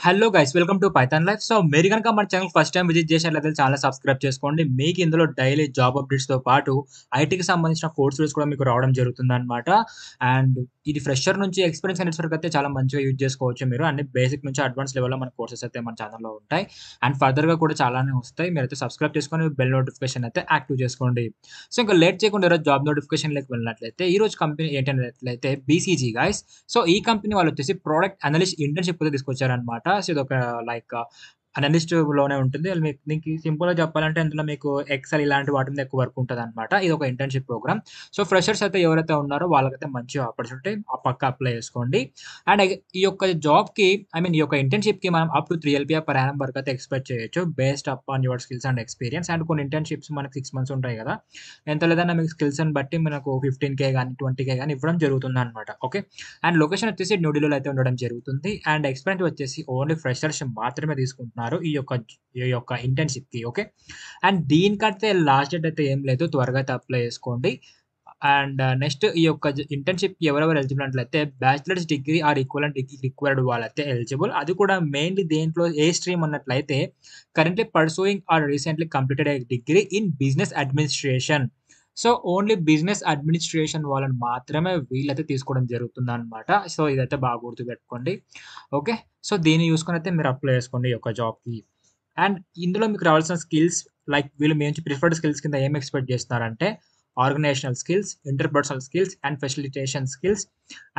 Hello guys welcome to Python life. So మీరు గనుక మన ఛానల్ ఫస్ట్ టైం విజిట్ చేసినట్లయితే ఛానల్ సబ్స్క్రైబ్ చేసుకోండి. మీకు ఇందులో డైలీ జాబ్ అప్డేట్స్‌తో పాటు ఐటీకి సంబంధించిన కోర్స్ వీడియోస్ కూడా మీకు రావడం జరుగుతుందనమాట. అండ్ ఇది ఫ్రెషర్ నుంచి ఎక్స్‌పీరియన్స్ క్యాండిడేట్స్ వరకు అయితే చాలా మంచిగా యూజ్ చేసుకోవచ్చు మీరు. అన్ని బేసిక్ నుంచి అడ్వాన్స్ లెవెల్‌లో మన కోర్సెస్ అయితే మన ఛానల్‌లో ఉంటాయి. అండ్ ఫర్దర్‌గా కూడా చాలానే వస్తాయి. మీరైతే సబ్స్క్రైబ్ చేసుకొని బెల్ నోటిఫికేషన్ అయితే యాక్టివ్ చేసుకోండి. సో ఇంకా లేట్ చేయకుండా ఈరోజు జాబ్ నోటిఫికేషన్‌లోకి వెళ్ళినట్లయితే ఈరోజు కంపెనీ ఏంటన్నట్లయితే బీసీజీ గైస్. సో ఈ కంపెనీ వాళ్ళొచ్చేసి ప్రొడక్ట్ అనలిస్ట్ ఇంటర్న్‌షిప్ అయితే తీసుకొచ్చారనమాట. సో ఇదొక లైక్ అనలిస్ట్‌లోనే ఉంటుంది. మీకు సింపుల్‌గా చెప్పాలంటే ఇందులో మీకు ఎక్సెల్ ఇలాంటి వాటి మీద ఎక్కువ వర్క్ ఉంటదనమాట. ఇదొక ఇంటర్న్‌షిప్ ప్రోగ్రామ్. సో ఫ్రెషర్స్ అయితే ఎవరైతే ఉన్నారో వాళ్ళకైతే మంచి ఆపర్చునిటీ పక్కా అప్లై చేసుకోండి. అండ్ ఈ యొక్క జాబ్‌కి ఈ యొక్క ఇంటర్న్‌షిప్‌కి మనం up to 3 LPR per annum వరకు అయితే ఎక్స్‌పెక్ట్ చేయొచ్చు. Based upon your skills and experience. And కొన్ని ఇంటర్న్‌షిప్స్ మనకి 6 మంత్స్ ఉంటాయి గదా! ఎంత లేదన్నా మీకు స్కిల్స్‌ని బట్టి మనకు 15,000 గాని, 20,000 గాని ఇవ్వడం జరుగుతుందనమాట. ఓకే. అండ్ లొకేషన్ వచ్చేసి న్యూ ఢిల్లీలో అయితే ఉండడం జరుగుతుంది. అండ్ ఎక్స్‌పీరియన్స్ వచ్చేసి ఓన్లీ ఫ్రెషర్స్ మాత్రమే తీసుకుంటున్నారు ఈ యొక్క ఇంటర్న్‌షిప్‌కి. ఓకే. అండ్ దీనికంటే లాస్ట్ డేట్ అయితే ఏం లేదు. త్వరగా అయితే అప్లై చేసుకోండి. అండ్ నెక్స్ట్ ఈ యొక్క ఇంటర్న్‌షిప్‌కి ఎవరెవరు ఎలిజిబుల్ అన్నట్లయితే bachelors degree or equivalent degree required వాళ్ళైతే ఎలిజిబుల్. అది కూడా మెయిన్‌లీ దేంట్లో ఏ స్ట్రీమ్ అన్నట్లయితే currently pursuing or recently completed a degree in business administration. So only business administration వాళ్ళని మాత్రమే వీళ్ళైతే తీసుకోవడం జరుగుతుందనమాట. సో ఇదైతే బాగా గుర్తుపెట్టుకోండి. ఓకే. సో దీన్ని చూసుకొనైతే మీరు అప్లై చేసుకోండి ఈ యొక్క జాబ్‌కి. అండ్ ఇందులో మీకు రావాల్సిన స్కిల్స్ లైక్ వీళ్ళు మీ నుంచి ప్రిఫర్డ్ స్కిల్స్ కింద ఏం ఎక్స్‌పెక్ట్ చేస్తున్నారంటే organisational skills, interpersonal skills and facilitation skills.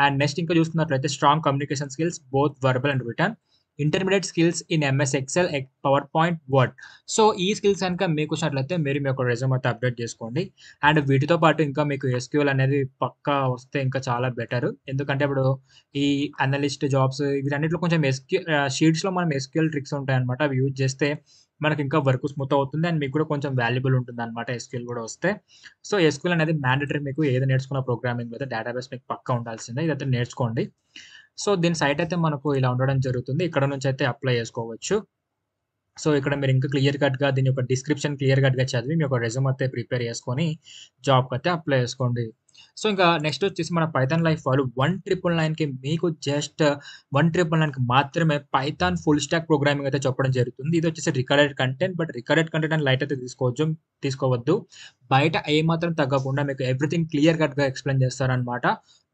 And next ఇంకా చూస్తున్నట్లయితే strong communication skills both verbal and written. Intermediate skills in MS Excel, PowerPoint, word. So ఈ స్కిల్స్ గనుక మీకు వచ్చినట్లయితే మీరు మీ యొక్క రెజ్యూమ్ అయితే అప్డేట్ చేసుకోండి. అండ్ వీటితో పాటు ఇంకా మీకు ఎస్‌క్యూఎల్ అనేది పక్కా వస్తే ఇంకా చాలా బెటరు. ఎందుకంటే ఇప్పుడు ఈ అనలిస్ట్ జాబ్స్ వీటన్నిటిలో కొంచెం షీట్స్‌లో మనం ఎస్‌క్యూఎల్ ట్రిక్స్ ఉంటాయన్నమాట. అవి యూజ్ చేస్తే మనకింకా వర్క్ స్మూత్ అవుతుంది. అండ్ మీకు కూడా కొంచెం వాల్యుబుల్ ఉంటుందన్నమాట ఎస్‌క్యూఎల్ గూడా వస్తే. సో, ఎస్‌క్యూఎల్ అనేది మ్యాండేటరీ మీకు ఏది నేర్చుకున్న ప్రోగ్రామింగ్ మీద డేటాబేస్ మీకు పక్కా ఉండాల్సిందే. ఇదైతే నేర్చుకోండి. సో, దీని సైట్ అయితే మనకు ఇలా ఉండడం జరుగుతుంది. ఇక్కడ నుంచయితే అప్లై చేసుకోవచ్చు. సో, ఇక్కడ మీరు ఇంకా క్లియర్ కట్‌గా దీని యొక్క డిస్క్రిప్షన్ క్లియర్ కట్‌గా చదివి మీ యొక్క రెజ్యూమ్ అయితే ప్రిపేర్ చేసుకొని జాబ్‌కయితే అప్లై చేసుకోండి. సో, ఇంకా నెక్స్ట్ వచ్చేసి మన పైథాన్ లైఫ్ వాళ్ళు 1999కి మీకు జస్ట్ 1999కి మాత్రమే పైథాన్ ఫుల్ స్టాక్ ప్రోగ్రామింగ్ అయితే చెప్పడం జరుగుతుంది. ఇది వచ్చేసి recorded content. But recorded content అని లైట్ అయితే తీసుకోవద్దు. బయట ఏమాత్రం తగ్గకుండా మీకు ఎవ్రీథింగ్ క్లియర్ కట్‌గా ఎక్స్‌ప్లెయిన్ చేస్తారనమాట.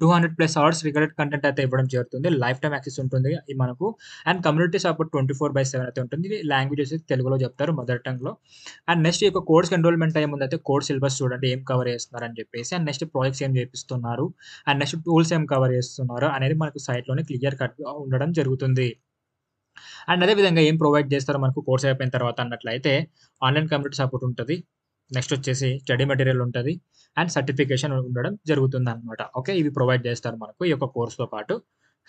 200+ అవర్స్ రికార్డెడ్ కంటెంట్ అయితే ఇవ్వడం జరుగుతుంది. లైఫ్ టైమ్ యాక్సెస్ ఉంటుంది మనకు. అండ్ కమ్యూనిటీ సపోర్ట్ 24/7 అయితే ఉంటుంది. ఇది లాంగ్వేజెస్ తెలుగులో చెప్తారు మదర్ టంగ్‌లో. అండ్ నెక్స్ట్ ఈ యొక్క కోర్స్‌కి ఎన్రోల్‌మెంట్ అయ్యే ముందైతే కోర్స్ సిలబస్ చూడండి ఏం కవర్ చేస్తున్నారని చెప్పేసి. అండ్ నెక్స్ట్ ప్రాజెక్ట్స్ ఏం చేపిస్తున్నారు. అండ్ నెక్స్ట్ టూల్స్ ఏం కవర్ చేస్తున్నారు అనేది మనకు సైట్‌లోనే క్లియర్ కట్‌గా ఉండడం జరుగుతుంది. అండ్ అదే విధంగా ఏం ప్రొవైడ్ చేస్తారో మనకు కోర్స్ అయిపోయిన తర్వాత అన్నట్లయితే ఆన్‌లైన్ కమ్యూనిటీ సపోర్ట్ ఉంటది. నెక్స్ట్ వచ్చేసి స్టడీ మెటీరియల్ ఉంటది. అండ్ సర్టిఫికేషన్ ఉండడం జరుగుతుందనమాట. ఓకే. ఇవి ప్రొవైడ్ చేస్తారు మనకు ఈ యొక్క కోర్స్‌తో పాటు.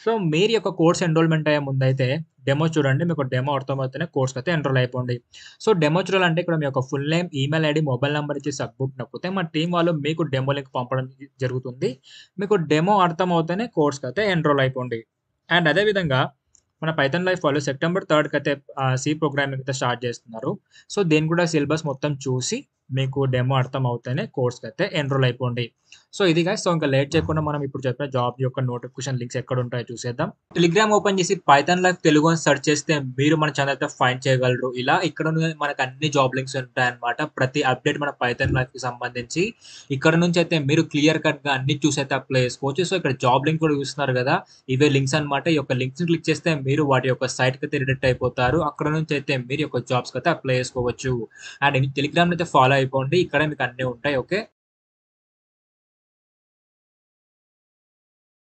సో, మీరు ఈ యొక్క కోర్స్ ఎన్రోల్‌మెంట్ అయ్యే ముందైతే డెమో చూడండి. మీకు డెమో అర్థమవుతేనే కోర్స్‌కైతే ఎన్రోల్ అయిపోండి. సో, డెమో చూడాలంటే ఇక్కడ మీ యొక్క full name, email ID, mobile number ఇచ్చి సబ్మిట్ నొక్కితే మా టీమ్ వాళ్ళు మీకు డెమో లింక్ పంపడం జరుగుతుంది. మీకు డెమో అర్థమవుతేనే కోర్స్‌కైతే ఎన్రోల్ అయిపోండి. అండ్ అదే విధంగా మన పైథాన్ లైఫ్ వాళ్ళు సెప్టెంబర్ 3 కైతే సి ప్రోగ్రామింగ్ అయితే స్టార్ట్ చేస్తున్నారు. సో, దీన్ని కూడా సిలబస్ మొత్తం చూసి మీకు డెమో అర్థమవుతేనే కోర్స్‌కైతే ఎన్రోల్ అయిపోండి. సో, ఇది గైస్. సో, ఇంకా లేట్ చేయకుండా మనం ఇప్పుడు చెప్పిన జాబ్ యొక్క నోటిఫికేషన్ లింక్స్ ఎక్కడుంటాయో చూసేద్దాం. టెలిగ్రామ్ ఓపెన్ చేసి పైథాన్ లైఫ్ తెలుగు అని సెర్చ్ చేస్తే మీరు మన ఛానెల్ అయితే ఫైండ్ చేయగలరు. ఇలా ఇక్కడ మనకు అన్ని జాబ్ లింక్స్ ఉంటాయన్నమాట. ప్రతి అప్డేట్ మన పైథాన్ లైఫ్‌కి సంబంధించి ఇక్కడ నుంచి అయితే మీరు క్లియర్ కట్‌గా అన్ని చూసి అయితే అప్లై చేసుకోవచ్చు. సో, ఇక్కడ జాబ్ లింక్ కూడా చూస్తున్నారు కదా! ఇవే లింక్స్ అన్నమాట. ఈ యొక్క లింక్స్‌ని క్లిక్ చేస్తే మీరు వాటి యొక్క సైట్‌కి అయితే రిడైరెక్ట్ అయిపోతారు. అక్కడ నుంచి అయితే మీరు యొక్క జాబ్స్‌కి అయితే అప్లై చేసుకోవచ్చు. అండ్ టెలిగ్రామ్‌ని అయితే ఫాలో అయిపోండి. ఇక్కడ మీకు అన్నీ ఉంటాయి. ఓకే.